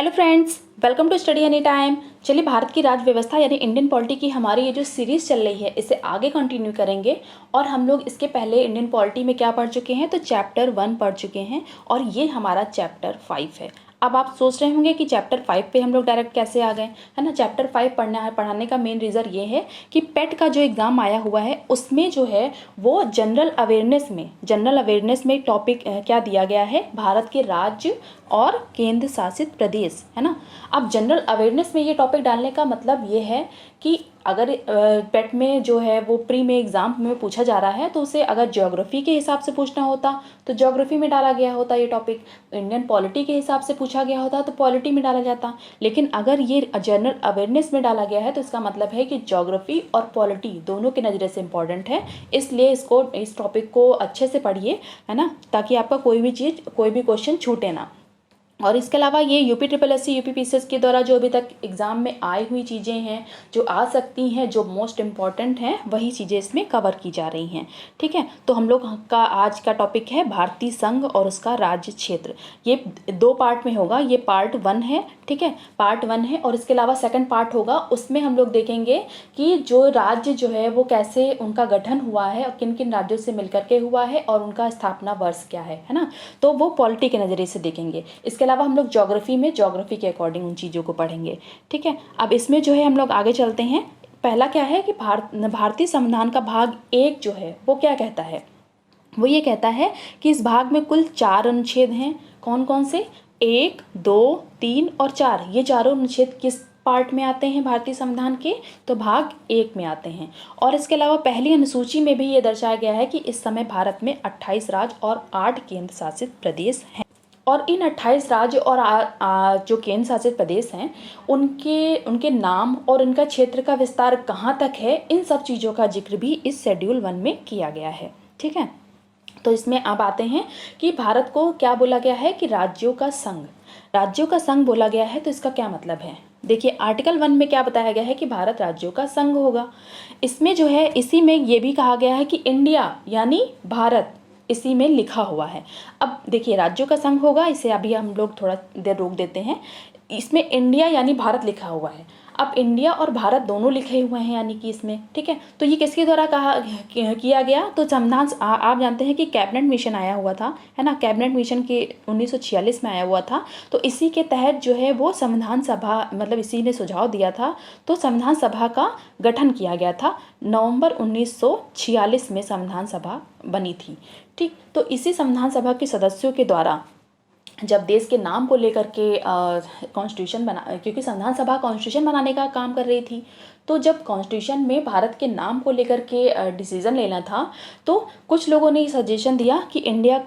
Hello friends, welcome to study any time. चलिए, भारत की राज्य व्यवस्था यानी इंडियन पॉलिटी की हमारी ये जो सीरीज़ चल रही है इसे आगे कंटिन्यू करेंगे। और हम लोग इसके पहले इंडियन पॉलिटी में क्या पढ़ चुके हैं, तो चैप्टर 1 पढ़ चुके हैं और ये हमारा चैप्टर 5 है। अब आप सोच रहे होंगे कि चैप्टर 5 पे हम लोग डायरेक्ट कैसे आ गए, है ना। चैप्टर 5 पढ़ाने का मेन रीज़न ये है कि पेट का जो एग्ज़ाम आया हुआ है उसमें जो है वो जनरल अवेयरनेस में टॉपिक क्या दिया गया है, भारत के राज्य और केंद्र शासित प्रदेश, है ना। अब जनरल अवेयरनेस में ये टॉपिक डालने का मतलब ये है कि अगर पेट में जो है वो प्री में एग्ज़ाम में पूछा जा रहा है तो उसे अगर ज्योग्राफी के हिसाब से पूछना होता तो ज्योग्राफी में डाला गया होता ये टॉपिक, इंडियन पॉलिटी के हिसाब से पूछा गया होता तो पॉलिटी में डाला जाता। लेकिन अगर ये जनरल अवेयरनेस में डाला गया है तो इसका मतलब है कि ज्योग्राफी और पॉलिटी दोनों के नज़रिए से इम्पॉर्टेंट है, इसलिए इस टॉपिक को अच्छे से पढ़िए, है ना, ताकि आपका कोई भी क्वेश्चन छूटे ना। और इसके अलावा ये यूपी पीसीएस के द्वारा जो अभी तक एग्ज़ाम में आई हुई चीज़ें हैं, जो आ सकती हैं, जो मोस्ट इम्पॉर्टेंट हैं, वही चीज़ें इसमें कवर की जा रही हैं। ठीक है, तो हम लोग का आज का टॉपिक है भारतीय संघ और उसका राज्य क्षेत्र। ये 2 पार्ट में होगा, ये पार्ट 1 है, ठीक है, पार्ट 1 है। और इसके अलावा सेकंड पार्ट होगा, उसमें हम लोग देखेंगे कि जो राज्य जो है वो कैसे उनका गठन हुआ है और किन किन राज्यों से मिलकर के हुआ है और उनका स्थापना वर्ष क्या है ना। तो वो पॉलिटी के नज़रिए से देखेंगे। इसके अलावा हम लोग ज्योग्राफी के अकॉर्डिंग उन चीज़ों को पढ़ेंगे। ठीक है, अब इसमें जो है हम लोग आगे चलते हैं। पहला क्या है कि भारतीय संविधान का भाग 1 जो है वो क्या कहता है, वो ये कहता है कि इस भाग में कुल 4 अनुच्छेद हैं। कौन कौन से? 1, 2, 3 और 4। ये चारों अनुच्छेद किस पार्ट में आते हैं भारतीय संविधान के? तो भाग 1 में आते हैं। और इसके अलावा पहली अनुसूची में भी ये दर्शाया गया है कि इस समय भारत में 28 राज्य और 8 केंद्र शासित प्रदेश हैं। और इन 28 राज्य और जो केंद्र शासित प्रदेश हैं उनके नाम और उनका क्षेत्र का विस्तार कहाँ तक है, इन सब चीज़ों का जिक्र भी इस शेड्यूल 1 में किया गया है। ठीक है, तो इसमें अब आते हैं कि भारत को क्या बोला गया है कि राज्यों का संघ बोला गया है। तो इसका क्या मतलब है? देखिए, आर्टिकल 1 में क्या बताया गया है कि भारत राज्यों का संघ होगा। इसमें जो है इसी में ये भी कहा गया है कि इंडिया यानी भारत इसी में लिखा हुआ है। अब देखिए, राज्यों का संघ होगा, इसे अभी हम लोग थोड़ा देर रोक देते हैं। इसमें इंडिया यानी भारत लिखा हुआ है। अब इंडिया और भारत दोनों लिखे हुए हैं यानी कि इसमें, ठीक है। तो ये किसके द्वारा किया गया? तो संविधान आप जानते हैं कि कैबिनेट मिशन आया हुआ था, है ना। कैबिनेट मिशन के 1946 में आया हुआ था। तो इसी के तहत जो है वो संविधान सभा, मतलब इसी ने सुझाव दिया था, तो संविधान सभा का गठन किया गया था। नवंबर 1946 में संविधान सभा बनी थी। ठीक, तो इसी संविधान सभा के सदस्यों के द्वारा जब देश के नाम को लेकर के कॉन्स्टिट्यूशन बना, क्योंकि संविधान सभा कॉन्स्टिट्यूशन बनाने का काम कर रही थी, तो जब कॉन्स्टिट्यूशन में भारत के नाम को लेकर के डिसीज़न लेना था तो कुछ लोगों ने सजेशन दिया कि इंडिया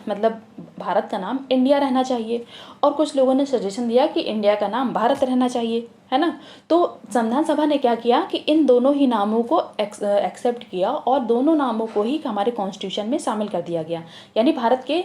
मतलब भारत का नाम इंडिया रहना चाहिए, और कुछ लोगों ने सजेशन दिया कि इंडिया का नाम भारत रहना चाहिए, है ना। तो संविधान सभा ने क्या किया कि इन दोनों ही नामों को एक्सेप्ट किया और दोनों नामों को ही हमारे कॉन्स्टिट्यूशन में शामिल कर दिया गया। यानी भारत के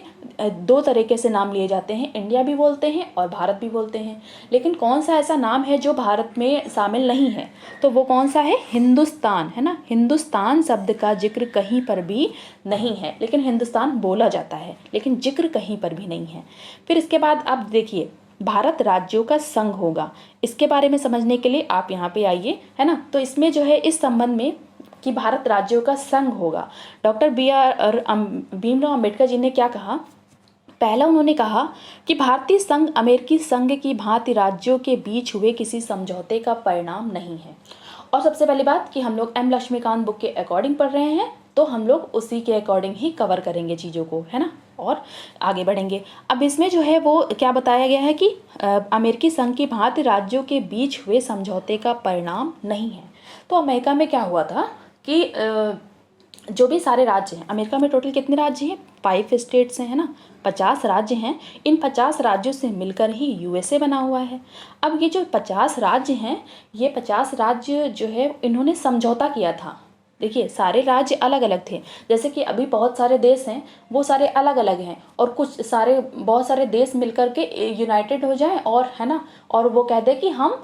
2 तरीके से नाम लिए जाते हैं, इंडिया भी बोलते हैं और भारत भी बोलते हैं। लेकिन कौन सा ऐसा नाम है जो भारत में शामिल नहीं है? तो वो कौन सा है? हिंदुस्तान, है ना। हिंदुस्तान शब्द का जिक्र कहीं पर भी नहीं है, लेकिन हिंदुस्तान बोला जाता है, लेकिन जिक्र कहीं पर भी नहीं है। फिर इसके बाद आप देखिए, भारत राज्यों का संघ होगा। इसके बारे में समझने के लिए आप यहाँ पे आइए, है ना। तो इसमें जो है इस संबंध में कि भारत राज्यों का संघ होगा, डॉक्टर भीमराव अम्बेडकर जी ने क्या कहा? पहला उन्होंने कहा कि भारतीय संघ अमेरिकी संघ की भांति राज्यों के बीच हुए किसी समझौते का परिणाम नहीं है। और सबसे पहली बात कि हम लोग एम लक्ष्मीकांत बुक के अकॉर्डिंग पढ़ रहे हैं, तो हम लोग उसी के अकॉर्डिंग ही कवर करेंगे चीज़ों को, है ना, और आगे बढ़ेंगे। अब इसमें जो है वो क्या बताया गया है कि अमेरिकी संघ की भांति राज्यों के बीच हुए समझौते का परिणाम नहीं है। तो अमेरिका में क्या हुआ था कि जो भी सारे राज्य हैं, अमेरिका में टोटल कितने राज्य हैं? 5 स्टेट्स हैं, है ना, 50 राज्य हैं। इन 50 राज्यों से मिलकर ही यूएसए बना हुआ है। अब ये जो 50 राज्य हैं, ये 50 राज्य जो है इन्होंने समझौता किया था। देखिए सारे राज्य अलग अलग थे, जैसे कि अभी बहुत सारे देश हैं वो सारे अलग अलग हैं, और बहुत सारे देश मिलकर के यूनाइटेड हो जाएं और है ना, और वो कह दे कि हम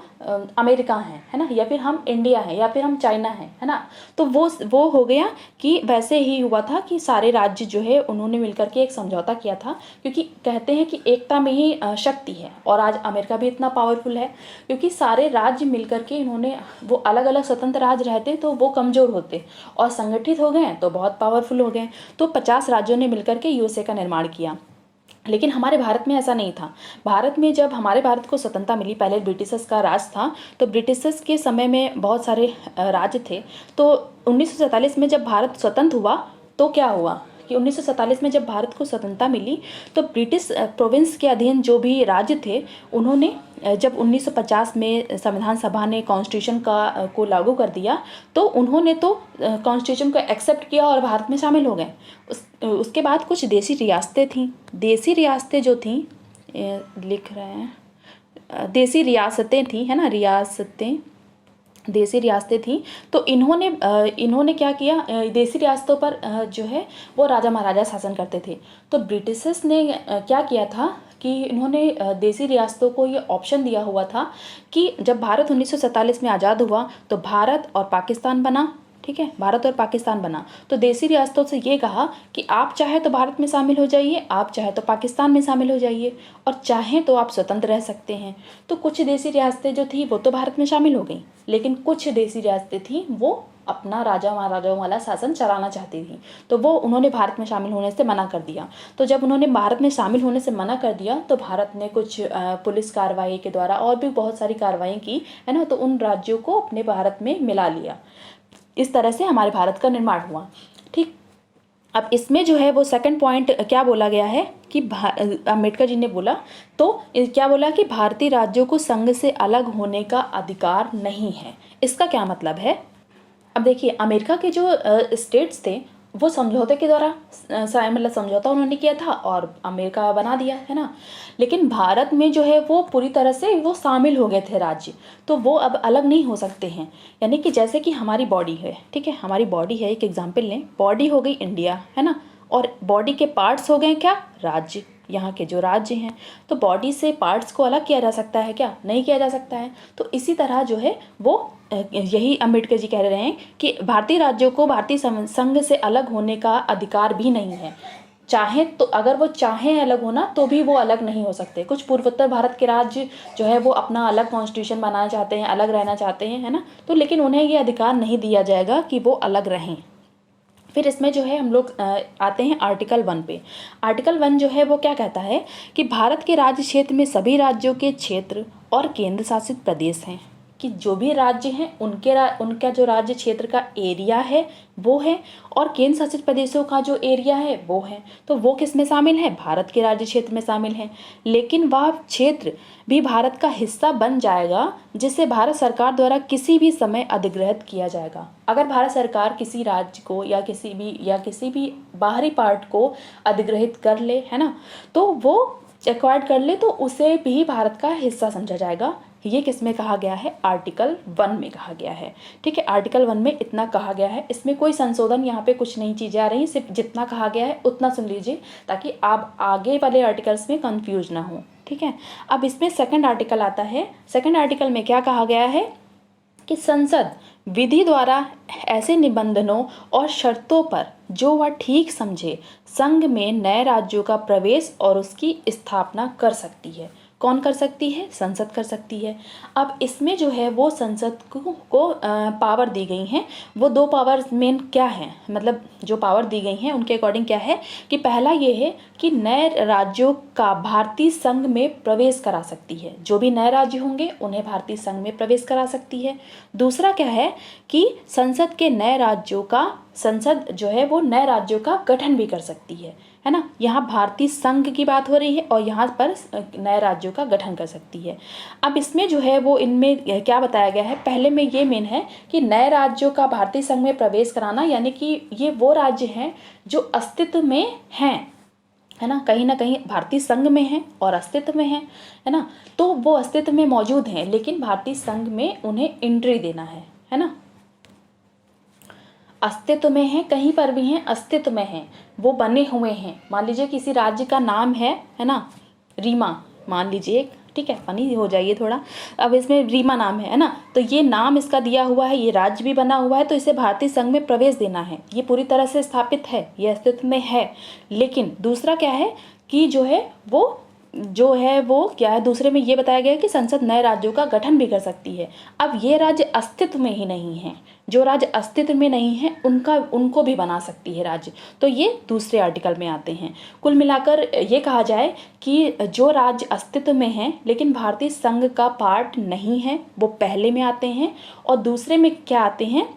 अमेरिका हैं, है ना, या फिर हम इंडिया हैं, या फिर हम चाइना हैं, है ना। तो वो हो गया कि वैसे ही हुआ था कि सारे राज्य जो है उन्होंने मिलकर के एक समझौता किया था, क्योंकि कहते हैं कि एकता में ही शक्ति है। और आज अमेरिका भी इतना पावरफुल है क्योंकि सारे राज्य मिलकर के इन्होंने, वो अलग अलग स्वतंत्र राज्य रहते तो वो कमज़ोर होते, और संगठित हो गए तो बहुत पावरफुल हो गए। तो 50 राज्यों ने मिलकर के यूएसए का निर्माण किया। लेकिन हमारे भारत में ऐसा नहीं था। भारत में जब हमारे भारत को स्वतंत्रता मिली, पहले ब्रिटिशर्स का राज था, तो ब्रिटिशर्स के समय में बहुत सारे राज्य थे। तो 1947 में जब भारत स्वतंत्र हुआ तो क्या हुआ कि 1947 में जब भारत को स्वतंत्रता मिली तो ब्रिटिश प्रोविंस के अधीन जो भी राज्य थे उन्होंने जब 1950 में संविधान सभा ने कॉन्स्टिट्यूशन को लागू कर दिया, तो उन्होंने तो कॉन्स्टिट्यूशन को एक्सेप्ट किया और भारत में शामिल हो गए। उसके बाद कुछ देसी रियासतें थीं। देसी रियासतें जो थीं, लिख रहे हैं, देसी रियासतें थीं, है ना, देसी रियासतें थीं। तो इन्होंने क्या किया, देसी रियासतों पर जो है वो राजा महाराजा शासन करते थे। तो ब्रिटिशर्स ने क्या किया था कि इन्होंने देसी रियासतों को ये ऑप्शन दिया हुआ था कि जब भारत 1947 में आज़ाद हुआ तो भारत और पाकिस्तान बना, ठीक है, भारत और पाकिस्तान बना। तो देसी रियासतों से ये कहा कि आप चाहे तो भारत में शामिल हो जाइए, आप चाहे तो पाकिस्तान में शामिल हो जाइए, और चाहें तो आप स्वतंत्र रह सकते हैं। तो कुछ देसी रियासतें जो थी वो तो भारत में शामिल हो गई, लेकिन कुछ देसी रियासतें थी वो अपना राजा महाराजाओं वाला शासन चलाना चाहती थी, तो वो उन्होंने भारत में शामिल होने से मना कर दिया। तो जब उन्होंने भारत में शामिल होने से मना कर दिया तो भारत ने कुछ पुलिस कार्रवाई के द्वारा और भी बहुत सारी कार्रवाई की, है ना, तो उन राज्यों को अपने भारत में मिला लिया। इस तरह से हमारे भारत का निर्माण हुआ। ठीक, अब इसमें जो है वो सेकंड पॉइंट क्या बोला गया है कि अम्बेडकर जी ने बोला, तो क्या बोला कि भारतीय राज्यों को संघ से अलग होने का अधिकार नहीं है। इसका क्या मतलब है? अब देखिए, अमेरिका के जो स्टेट्स थे वो समझौते के द्वारा मतलब समझौता उन्होंने किया था और अमेरिका बना दिया, है ना। लेकिन भारत में जो है वो पूरी तरह से वो शामिल हो गए थे राज्य, तो वो अब अलग नहीं हो सकते हैं। यानी कि जैसे कि हमारी बॉडी है, ठीक है, हमारी बॉडी है, एक एग्जाम्पल लें, बॉडी हो गई इंडिया, है ना, और बॉडी के पार्ट्स हो गए क्या, राज्य, यहाँ के जो राज्य हैं। तो बॉडी से पार्ट्स को अलग किया जा सकता है क्या? नहीं किया जा सकता है। तो इसी तरह जो है वो यही अम्बेडकर जी कह रहे हैं कि भारतीय राज्यों को भारतीय संघ से अलग होने का अधिकार भी नहीं है। चाहे तो, अगर वो चाहें अलग होना तो भी वो अलग नहीं हो सकते। कुछ पूर्वोत्तर भारत के राज्य जो है वो अपना अलग कॉन्स्टिट्यूशन बनाना चाहते हैं, अलग रहना चाहते हैं, है ना, तो लेकिन उन्हें ये अधिकार नहीं दिया जाएगा कि वो अलग रहें। फिर इसमें जो है हम लोग आते हैं आर्टिकल 1 पे। आर्टिकल 1 जो है वो क्या कहता है कि भारत के राज्य क्षेत्र में सभी राज्यों के क्षेत्र और केंद्र शासित प्रदेश हैं, कि जो भी राज्य हैं उनका जो राज्य क्षेत्र का एरिया है वो है, और केंद्र शासित प्रदेशों का जो एरिया है वो है। तो वो किस में शामिल है? भारत के राज्य क्षेत्र में शामिल है। लेकिन वह क्षेत्र भी भारत का हिस्सा बन जाएगा जिसे भारत सरकार द्वारा किसी भी समय अधिग्रहित किया जाएगा। अगर भारत सरकार किसी राज्य को या किसी भी बाहरी पार्ट को अधिग्रहित कर ले, है ना, तो वो एक्वायर्ड कर ले, तो उसे भी भारत का हिस्सा समझा जाएगा। ये किस में कहा गया है? आर्टिकल 1 में कहा गया है। ठीक है, आर्टिकल 1 में इतना कहा गया है, इसमें कोई संशोधन यहाँ पे कुछ नई चीज़ें आ रही, सिर्फ जितना कहा गया है उतना सुन लीजिए ताकि आप आगे वाले आर्टिकल्स में कंफ्यूज ना हो। ठीक है, अब इसमें सेकंड आर्टिकल आता है। सेकंड आर्टिकल में क्या कहा गया है कि संसद विधि द्वारा ऐसे निबंधनों और शर्तों पर जो वह ठीक समझे संघ में नए राज्यों का प्रवेश और उसकी स्थापना कर सकती है। कौन कर सकती है? संसद कर सकती है। अब इसमें जो है वो संसद को पावर दी गई हैं। वो दो पावर्स मेन क्या हैं, मतलब जो पावर दी गई हैं उनके अकॉर्डिंग क्या है कि पहला ये है कि नए राज्यों का भारतीय संघ में प्रवेश करा सकती है। जो भी नए राज्य होंगे उन्हें भारतीय संघ में प्रवेश करा सकती है। दूसरा क्या है कि संसद जो है वो नए राज्यों का गठन भी कर सकती है ना। यहाँ भारतीय संघ की बात हो रही है और यहाँ पर नए राज्यों का गठन कर सकती है। अब इसमें जो है वो इनमें क्या बताया गया है, पहले में ये मेन है कि नए राज्यों का भारतीय संघ में प्रवेश कराना, यानी कि ये वो राज्य हैं जो अस्तित्व में हैं, है ना कहीं भारतीय संघ में हैं और अस्तित्व में हैं, है ना। तो वो अस्तित्व में मौजूद हैं लेकिन भारतीय संघ में उन्हें एंट्री देना है ना। अस्तित्व में हैं, कहीं पर भी हैं, अस्तित्व में हैं, वो बने हुए हैं। मान लीजिए किसी राज्य का नाम है ना, रीमा मान लीजिए, ठीक है, फनी हो जाइए थोड़ा। अब इसमें रीमा नाम है ना, तो ये नाम इसका दिया हुआ है, ये राज्य भी बना हुआ है, तो इसे भारतीय संघ में प्रवेश देना है। ये पूरी तरह से स्थापित है, ये अस्तित्व में है। लेकिन दूसरा क्या है कि जो है वो क्या है, दूसरे में ये बताया गया है कि संसद नए राज्यों का गठन भी कर सकती है। अब ये राज्य अस्तित्व में ही नहीं है, जो राज्य अस्तित्व में नहीं है उनको भी बना सकती है राज्य, तो ये दूसरे आर्टिकल में आते हैं। कुल मिलाकर ये कहा जाए कि जो राज्य अस्तित्व में है लेकिन भारतीय संघ का पार्ट नहीं है, वो पहले में आते हैं। और दूसरे में क्या आते हैं,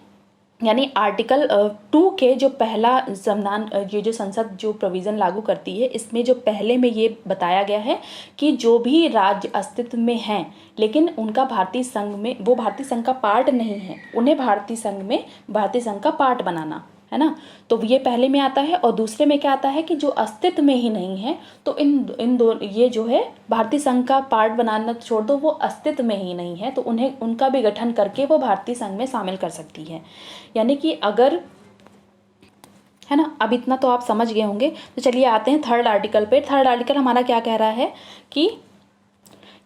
यानी आर्टिकल 2 के जो पहला संविधान, ये जो संसद जो प्रोविज़न लागू करती है, इसमें जो पहले में ये बताया गया है कि जो भी राज्य अस्तित्व में हैं लेकिन उनका भारतीय संघ में, वो भारतीय संघ का पार्ट नहीं है, उन्हें भारतीय संघ का पार्ट बनाना है ना, तो ये पहले में आता है। और दूसरे में क्या आता है कि जो अस्तित्व में ही नहीं है, तो इन दो ये जो है भारतीय संघ का पार्ट बनाना छोड़ दो, वो अस्तित्व में ही नहीं है, तो उन्हें उनका भी गठन करके वो भारतीय संघ में शामिल कर सकती है। यानी कि अगर, है ना, अब इतना तो आप समझ गए होंगे। तो चलिए आते हैं थर्ड आर्टिकल पे। थर्ड आर्टिकल हमारा क्या कह रहा है कि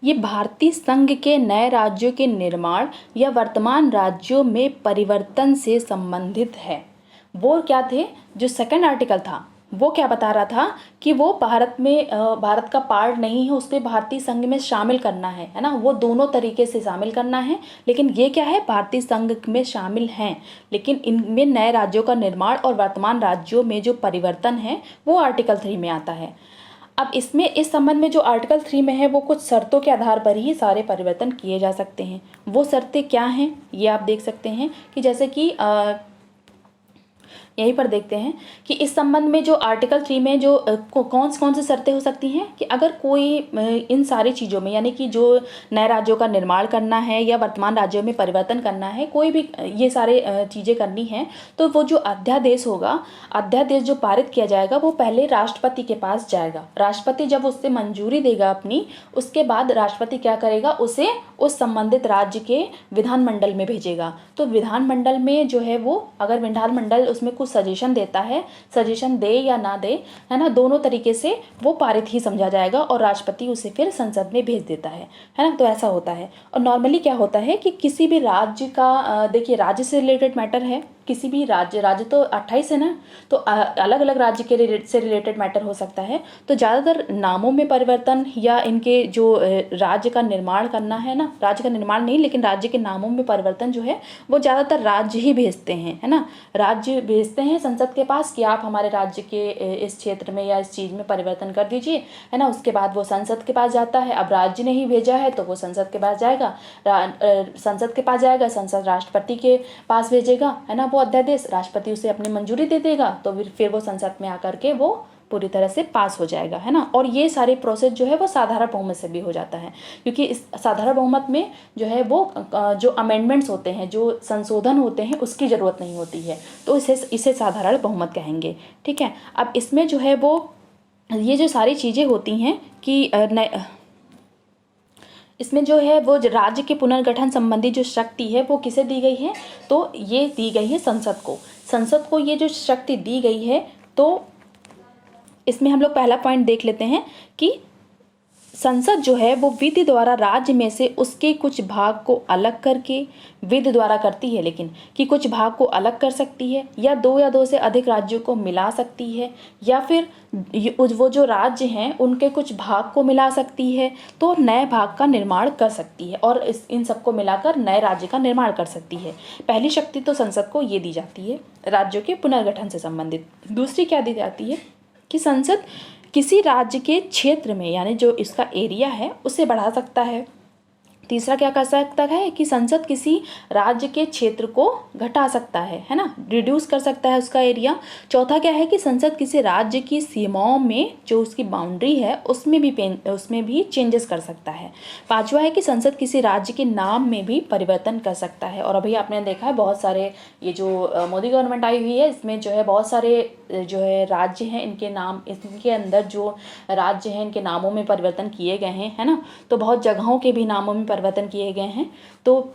ये भारतीय संघ के नए राज्यों के निर्माण या वर्तमान राज्यों में परिवर्तन से संबंधित है। वो क्या थे, जो सेकंड आर्टिकल था वो क्या बता रहा था कि वो भारत का पार्ट नहीं है, उसके भारतीय संघ में शामिल करना है ना, वो दोनों तरीके से शामिल करना है। लेकिन ये क्या है, भारतीय संघ में शामिल हैं लेकिन इनमें नए राज्यों का निर्माण और वर्तमान राज्यों में जो परिवर्तन है वो आर्टिकल 3 में आता है। अब इसमें इस संबंध में जो आर्टिकल 3 में है वो कुछ शर्तों के आधार पर ही सारे परिवर्तन किए जा सकते हैं। वो शर्तें क्या हैं ये आप देख सकते हैं कि जैसे कि यहीं पर देखते हैं कि इस संबंध में जो आर्टिकल 3 में जो कौन से शर्तें हो सकती हैं कि अगर कोई इन सारी चीज़ों में, यानी कि जो नए राज्यों का निर्माण करना है या वर्तमान राज्यों में परिवर्तन करना है, कोई भी ये सारे चीज़ें करनी है, तो वो जो अध्यादेश होगा, अध्यादेश जो पारित किया जाएगा वो पहले राष्ट्रपति के पास जाएगा। राष्ट्रपति जब उससे मंजूरी देगा अपनी, उसके बाद राष्ट्रपति क्या करेगा, उसे उस संबंधित राज्य के विधानमंडल में भेजेगा। तो विधानमंडल में जो है वो, अगर विधानमंडल उसमें कुछ सजेशन देता है, सजेशन दे या ना दे, है ना, दोनों तरीके से वो पारित ही समझा जाएगा और राष्ट्रपति उसे फिर संसद में भेज देता है ना, तो ऐसा होता है। और नॉर्मली क्या होता है कि किसी भी राज्य का, देखिए राज्य से रिलेटेड मैटर है, किसी भी राज्य तो 28 है ना, तो अलग अलग राज्य के से रिलेटेड मैटर हो सकता है। तो ज़्यादातर नामों में परिवर्तन या इनके जो राज्य का निर्माण करना है ना, राज्य का निर्माण नहीं लेकिन राज्य के नामों में परिवर्तन जो है वो ज़्यादातर राज्य ही भेजते हैं, है ना, राज्य भेजते हैं संसद के पास कि आप हमारे राज्य के इस क्षेत्र में या इस चीज़ में परिवर्तन कर दीजिए, है ना। उसके बाद वो संसद के पास जाता है। अब राज्य ने ही भेजा है तो वो संसद के पास जाएगा, संसद राष्ट्रपति के पास भेजेगा, है ना, वो अध्यादेश, राष्ट्रपति उसे अपनी मंजूरी दे देगा, तो फिर वो संसद में आकर के वो पूरी तरह से पास हो जाएगा, है ना। और ये सारे प्रोसेस जो है वो साधारण बहुमत से भी हो जाता है, क्योंकि इस साधारण बहुमत में जो है वो जो अमेंडमेंट्स होते हैं, जो संशोधन होते हैं, उसकी ज़रूरत नहीं होती है, तो इसे साधारण बहुमत कहेंगे, ठीक है। अब इसमें जो है वो ये जो सारी चीज़ें होती हैं कि इसमें जो है वो राज्य के पुनर्गठन संबंधी जो शक्ति है वो किसे दी गई है, तो ये दी गई है संसद को ये जो शक्ति दी गई है। तो इसमें हम लोग पहला पॉइंट देख लेते हैं कि संसद जो है वो विधि द्वारा राज्य में से उसके कुछ भाग को अलग करके, विधि द्वारा करती है लेकिन, कि कुछ भाग को अलग कर सकती है, या दो से अधिक राज्यों को मिला सकती है, या फिर वो जो राज्य हैं उनके कुछ भाग को मिला सकती है तो नए भाग का निर्माण कर सकती है, और इन सबको मिलाकर नए राज्य का निर्माण कर सकती है। पहली शक्ति तो संसद को ये दी जाती है राज्यों के पुनर्गठन से संबंधित। दूसरी क्या दी जाती है कि संसद किसी राज्य के क्षेत्र में, यानी जो इसका एरिया है, उसे बढ़ा सकता है। तीसरा क्या कर सकता है कि संसद किसी राज्य के क्षेत्र को घटा सकता है ना, रिड्यूस कर सकता है उसका एरिया। चौथा क्या है कि संसद किसी राज्य की सीमाओं में जो उसकी बाउंड्री है उसमें भी चेंजेस कर सकता है। पांचवा है कि संसद किसी राज्य के नाम में भी परिवर्तन कर सकता है। और अभी आपने देखा है बहुत सारे, ये जो मोदी गवर्नमेंट आई हुई है इसमें जो है बहुत सारे जो है राज्य हैं, इनके नाम, इनके अंदर जो राज्य हैं इनके नामों में परिवर्तन किए गए हैं, है ना। तो बहुत जगहों के भी नामों में परिवर्तन किए गए हैं। तो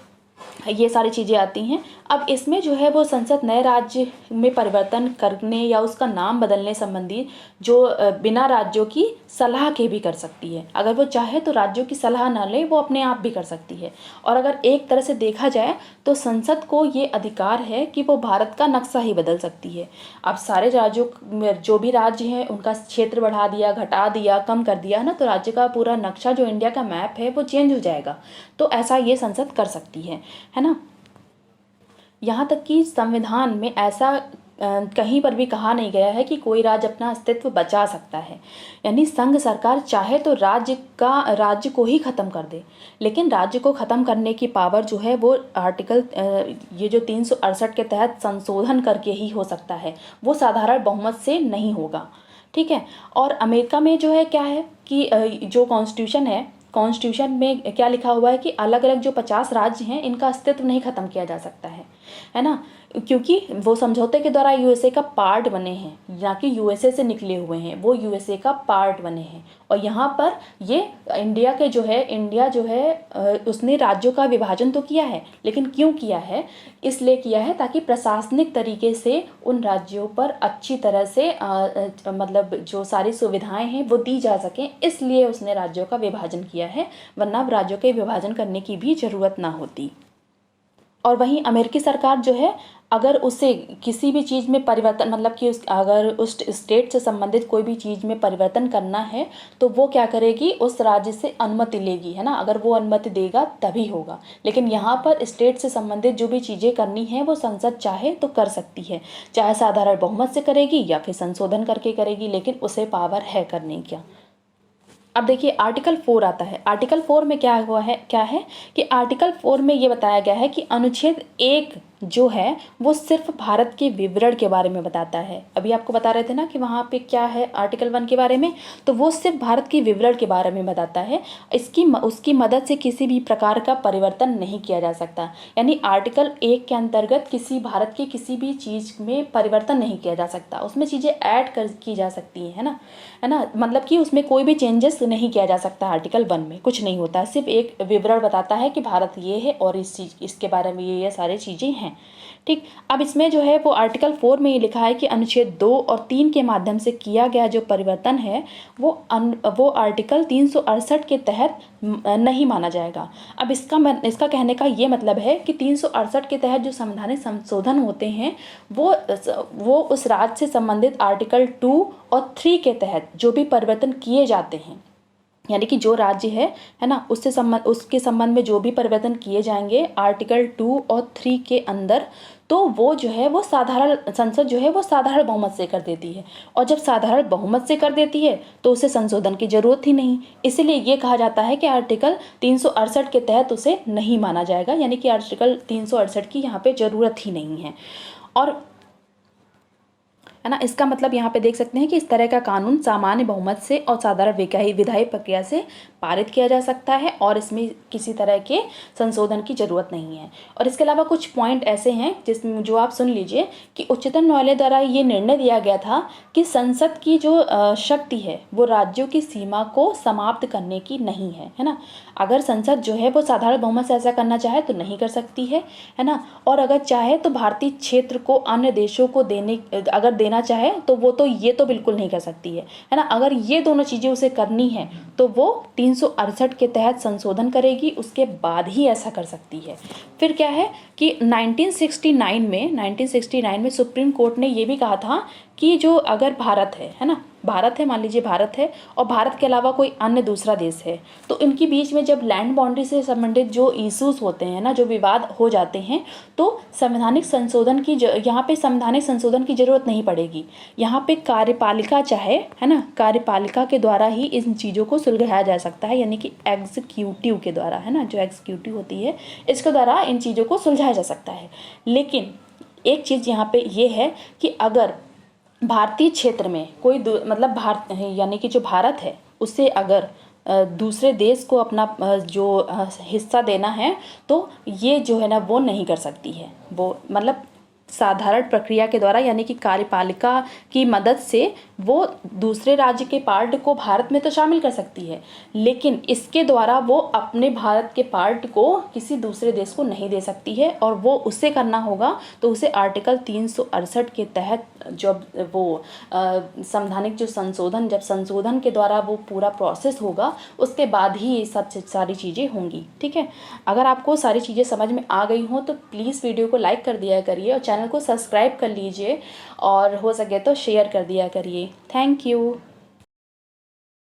ये सारी चीज़ें आती हैं। अब इसमें जो है वो संसद नए राज्य में परिवर्तन करने या उसका नाम बदलने संबंधी जो बिना राज्यों की सलाह के भी कर सकती है। अगर वो चाहे तो राज्यों की सलाह ना ले, वो अपने आप भी कर सकती है। और अगर एक तरह से देखा जाए तो संसद को ये अधिकार है कि वो भारत का नक्शा ही बदल सकती है। अब सारे राज्यों में जो भी राज्य हैं उनका क्षेत्र बढ़ा दिया, घटा दिया, कम कर दिया ना, तो राज्य का पूरा नक्शा जो इंडिया का मैप है वो चेंज हो जाएगा। तो ऐसा ये संसद कर सकती है ना। यहाँ तक कि संविधान में ऐसा कहीं पर भी कहा नहीं गया है कि कोई राज्य अपना अस्तित्व बचा सकता है। यानी संघ सरकार चाहे तो राज्य को ही ख़त्म कर दे, लेकिन राज्य को ख़त्म करने की पावर जो है वो आर्टिकल ये जो 368 के तहत संशोधन करके ही हो सकता है, वो साधारण बहुमत से नहीं होगा। ठीक है। और अमेरिका में जो है क्या है कि जो कॉन्स्टिट्यूशन में क्या लिखा हुआ है कि अलग अलग जो 50 राज्य हैं इनका अस्तित्व नहीं खत्म किया जा सकता है ना, क्योंकि वो समझौते के द्वारा यूएसए का पार्ट बने हैं, ना कि यूएसए से निकले हुए हैं, वो यूएसए का पार्ट बने हैं। और यहाँ पर ये इंडिया जो है उसने राज्यों का विभाजन तो किया है, लेकिन क्यों किया है? इसलिए किया है ताकि प्रशासनिक तरीके से उन राज्यों पर अच्छी तरह से मतलब जो सारी सुविधाएं हैं वो दी जा सकें, इसलिए उसने राज्यों का विभाजन किया है, वरना राज्यों के विभाजन करने की भी ज़रूरत ना होती। और वहीं अमेरिकी सरकार जो है, अगर उसे किसी भी चीज़ में परिवर्तन, मतलब कि अगर उस स्टेट से संबंधित कोई भी चीज़ में परिवर्तन करना है तो वो क्या करेगी, उस राज्य से अनुमति लेगी, है ना। अगर वो अनुमति देगा तभी होगा। लेकिन यहाँ पर स्टेट से संबंधित जो भी चीज़ें करनी है वो संसद चाहे तो कर सकती है, चाहे साधारण बहुमत से करेगी या फिर संशोधन करके करेगी, लेकिन उसे पावर है करने की। अब देखिए आर्टिकल 4 आता है। आर्टिकल 4 में क्या है कि आर्टिकल 4 में ये बताया गया है कि अनुच्छेद 1 जो है वो सिर्फ भारत के विवरण के बारे में बताता है। अभी आपको बता रहे थे ना कि वहाँ पे क्या है आर्टिकल 1 के बारे में, तो वो सिर्फ भारत के विवरण के बारे में बताता है। उसकी मदद से किसी भी प्रकार का परिवर्तन नहीं किया जा सकता। यानी आर्टिकल 1 के अंतर्गत भारत की किसी भी चीज़ में परिवर्तन नहीं किया जा सकता, उसमें चीज़ें ऐड की जा सकती हैं, है ना। मतलब कि उसमें कोई भी चेंजेस नहीं किया जा सकता। आर्टिकल 1 में कुछ नहीं होता, सिर्फ एक विवरण बताता है कि भारत ये है और इसके बारे में ये सारी चीज़ें हैं। ठीक। अब इसमें जो है वो आर्टिकल 4 में ये लिखा है कि अनुच्छेद 2 और 3 के माध्यम से किया गया जो परिवर्तन है वो आर्टिकल 368 के तहत नहीं माना जाएगा। अब इसका कहने का ये मतलब है कि 368 के तहत जो संवैधानिक संशोधन होते हैं वो उस राज्य से संबंधित आर्टिकल 2 और 3 के तहत जो भी परिवर्तन किए जाते हैं, यानी कि जो राज्य है ना, उसके संबंध में जो भी परिवर्तन किए जाएंगे आर्टिकल 2 और 3 के अंदर, तो वो जो है वो संसद जो है वो साधारण बहुमत से कर देती है। और जब साधारण बहुमत से कर देती है तो उसे संशोधन की जरूरत ही नहीं। इसलिए ये कहा जाता है कि आर्टिकल 368 के तहत उसे नहीं माना जाएगा, यानी कि आर्टिकल 368 की यहाँ पे जरूरत ही नहीं है। और है ना, इसका मतलब यहाँ पे देख सकते हैं कि इस तरह का कानून सामान्य बहुमत से और साधारण विधायी प्रक्रिया से पारित किया जा सकता है और इसमें किसी तरह के संशोधन की जरूरत नहीं है। और इसके अलावा कुछ पॉइंट ऐसे हैं जिसमें जो आप सुन लीजिए कि उच्चतम न्यायालय द्वारा ये निर्णय दिया गया था कि संसद की जो शक्ति है वो राज्यों की सीमा को समाप्त करने की नहीं है ना। अगर संसद जो है वो साधारण बहुमत से ऐसा करना चाहे तो नहीं कर सकती है ना। और अगर चाहे तो भारतीय क्षेत्र को अन्य देशों को अगर देना चाहे तो वो तो ये तो बिल्कुल नहीं कर सकती है ना। अगर ये दोनों चीज़ें उसे करनी है तो वो 368 के तहत संशोधन करेगी, उसके बाद ही ऐसा कर सकती है। फिर क्या है कि 1969 में सुप्रीम कोर्ट ने ये भी कहा था कि जो अगर भारत है ना, मान लीजिए भारत है और भारत के अलावा कोई अन्य दूसरा देश है, तो इनके बीच में जब लैंड बाउंड्री से संबंधित जो इश्यूज होते हैं ना, जो विवाद हो जाते हैं, तो संवैधानिक संशोधन की यहाँ पे संवैधानिक संशोधन की जरूरत नहीं पड़ेगी। यहाँ पे कार्यपालिका चाहे, है ना, कार्यपालिका के द्वारा ही इन चीज़ों को सुलझाया जा सकता है, यानी कि एग्जीक्यूटिव के द्वारा, है ना, जो एग्जीक्यूटिव होती है इसके द्वारा इन चीज़ों को सुलझाया जा सकता है। लेकिन एक चीज़ यहाँ पे ये है कि अगर भारतीय क्षेत्र में कोई मतलब यानी कि जो भारत है उसे अगर दूसरे देश को अपना जो हिस्सा देना है तो ये जो है ना वो नहीं कर सकती है। वो मतलब साधारण प्रक्रिया के द्वारा, यानी कि कार्यपालिका की मदद से वो दूसरे राज्य के पार्ट को भारत में तो शामिल कर सकती है, लेकिन इसके द्वारा वो अपने भारत के पार्ट को किसी दूसरे देश को नहीं दे सकती है। और वो उससे करना होगा तो उसे आर्टिकल 368 के तहत जब वो संवैधानिक जो जब संशोधन के द्वारा वो पूरा प्रोसेस होगा, उसके बाद ही ये सब सारी चीज़ें होंगी। ठीक है, अगर आपको सारी चीज़ें समझ में आ गई हों तो प्लीज़ वीडियो को लाइक कर दिया करिए और चैनल को सब्सक्राइब कर लीजिए, और हो सके तो शेयर कर दिया करिए। Thank you.